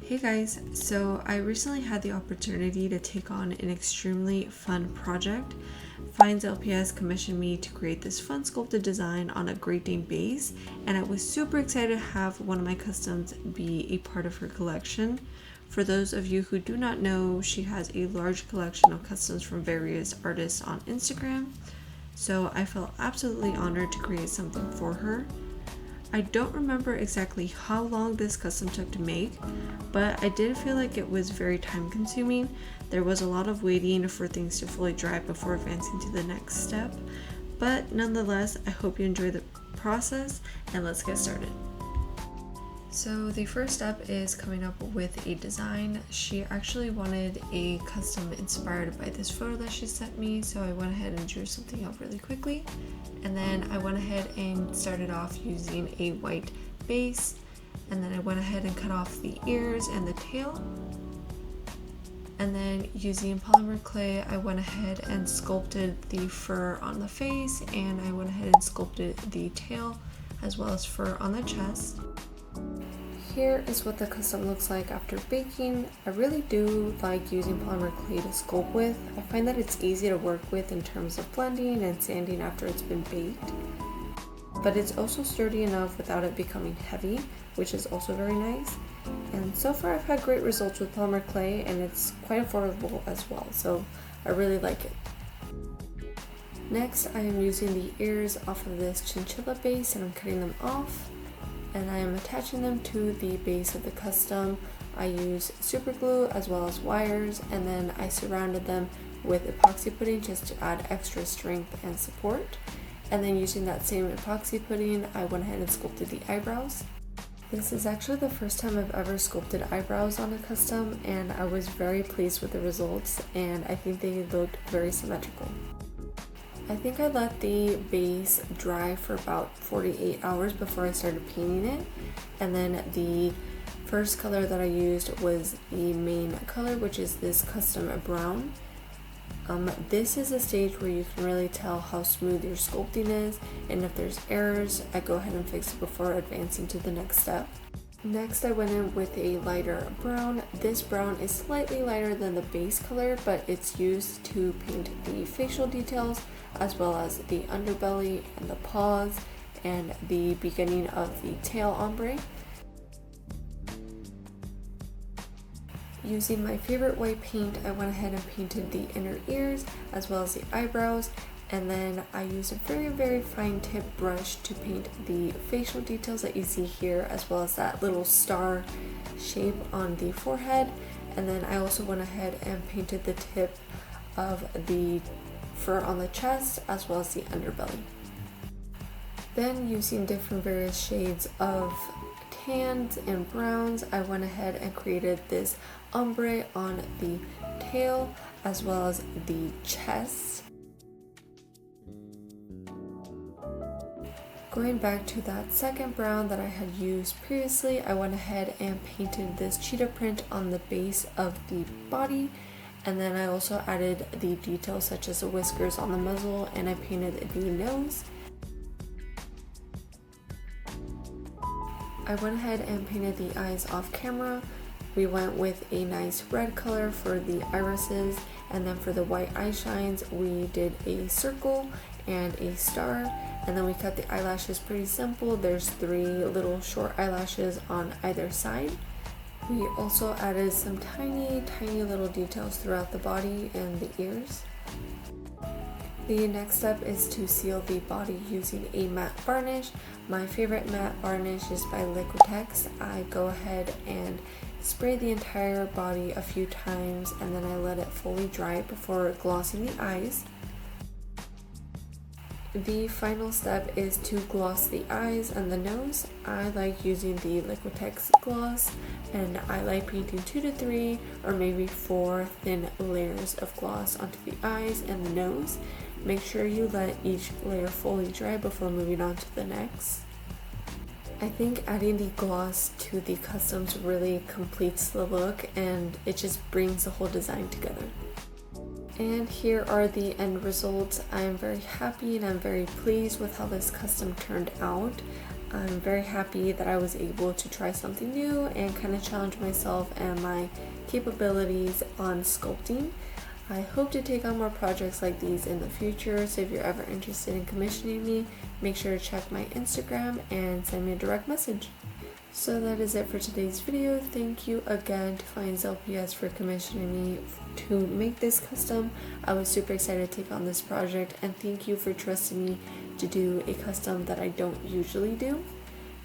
Hey guys, so I recently had the opportunity to take on an extremely fun project. Fien's LPS commissioned me to create this fun sculpted design on a Great Dane base, and I was super excited to have one of my customs be a part of her collection. For those of you who do not know, she has a large collection of customs from various artists on Instagram, so I felt absolutely honored to create something for her. I don't remember exactly how long this custom took to make, but I did feel like it was very time consuming. There was a lot of waiting for things to fully dry before advancing to the next step, but nonetheless, I hope you enjoy the process and let's get started. So the first step is coming up with a design. She actually wanted a custom inspired by this photo that she sent me, so I went ahead and drew something up really quickly. And then I went ahead and started off using a white base, and then I went ahead and cut off the ears and the tail. And then using polymer clay, I went ahead and sculpted the fur on the face, and I went ahead and sculpted the tail as well as fur on the chest. Here is what the custom looks like after baking. I really do like using polymer clay to sculpt with. I find that it's easy to work with in terms of blending and sanding after it's been baked. But it's also sturdy enough without it becoming heavy, which is also very nice. And so far I've had great results with polymer clay, and it's quite affordable as well, so I really like it. Next, I am using the ears off of this chinchilla base, and I'm cutting them off. And I am attaching them to the base of the custom. I use super glue as well as wires, and then I surrounded them with epoxy pudding just to add extra strength and support. And then using that same epoxy pudding, I went ahead and sculpted the eyebrows. This is actually the first time I've ever sculpted eyebrows on a custom, and I was very pleased with the results, and I think they looked very symmetrical. I think I let the base dry for about 48 hours before I started painting it, and then the first color that I used was the main color, which is this custom brown. This is a stage where you can really tell how smooth your sculpting is, and if there's errors, I go ahead and fix it before advancing to the next step. Next, I went in with a lighter brown. This brown is slightly lighter than the base color, but it's used to paint the facial details as well as the underbelly and the paws and the beginning of the tail ombre. Using my favorite white paint, I went ahead and painted the inner ears as well as the eyebrows, and then I used a very fine tip brush to paint the facial details that you see here, as well as that little star shape on the forehead. And then I also went ahead and painted the tip of the fur on the chest as well as the underbelly. Then, using different various shades of tans and browns, I went ahead and created this ombre on the tail as well as the chest. Going back to that second brown that I had used previously, I went ahead and painted this cheetah print on the base of the body, and then I also added the details such as the whiskers on the muzzle, and I painted the nose. I went ahead and painted the eyes off camera. We went with a nice red color for the irises, and then for the white eye shines, we did a circle and a star. And then we cut the eyelashes pretty simple. There's 3 little short eyelashes on either side. We also added some tiny little details throughout the body and the ears. The next step is to seal the body using a matte varnish. My favorite matte varnish is by Littlest. I go ahead and spray the entire body a few times, and then I let it fully dry before glossing the eyes. The final step is to gloss the eyes and the nose. I like using the Littlest gloss, and I like painting 2 to 3 or maybe 4 thin layers of gloss onto the eyes and the nose. Make sure you let each layer fully dry before moving on to the next. I think adding the gloss to the customs really completes the look, and it just brings the whole design together. And here are the end results. I am very happy and I'm very pleased with how this custom turned out. I'm very happy that I was able to try something new and kind of challenge myself and my capabilities on sculpting. I hope to take on more projects like these in the future, so if you're ever interested in commissioning me, make sure to check my Instagram and send me a direct message. So that is it for today's video. Thank you again to Fien's LPS for commissioning me to make this custom. I was super excited to take on this project, and thank you for trusting me to do a custom that I don't usually do.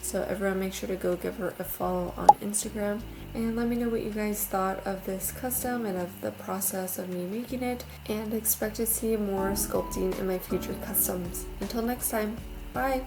So everyone, make sure to go give her a follow on Instagram and let me know what you guys thought of this custom and of the process of me making it, and expect to see more sculpting in my future customs. Until next time, bye!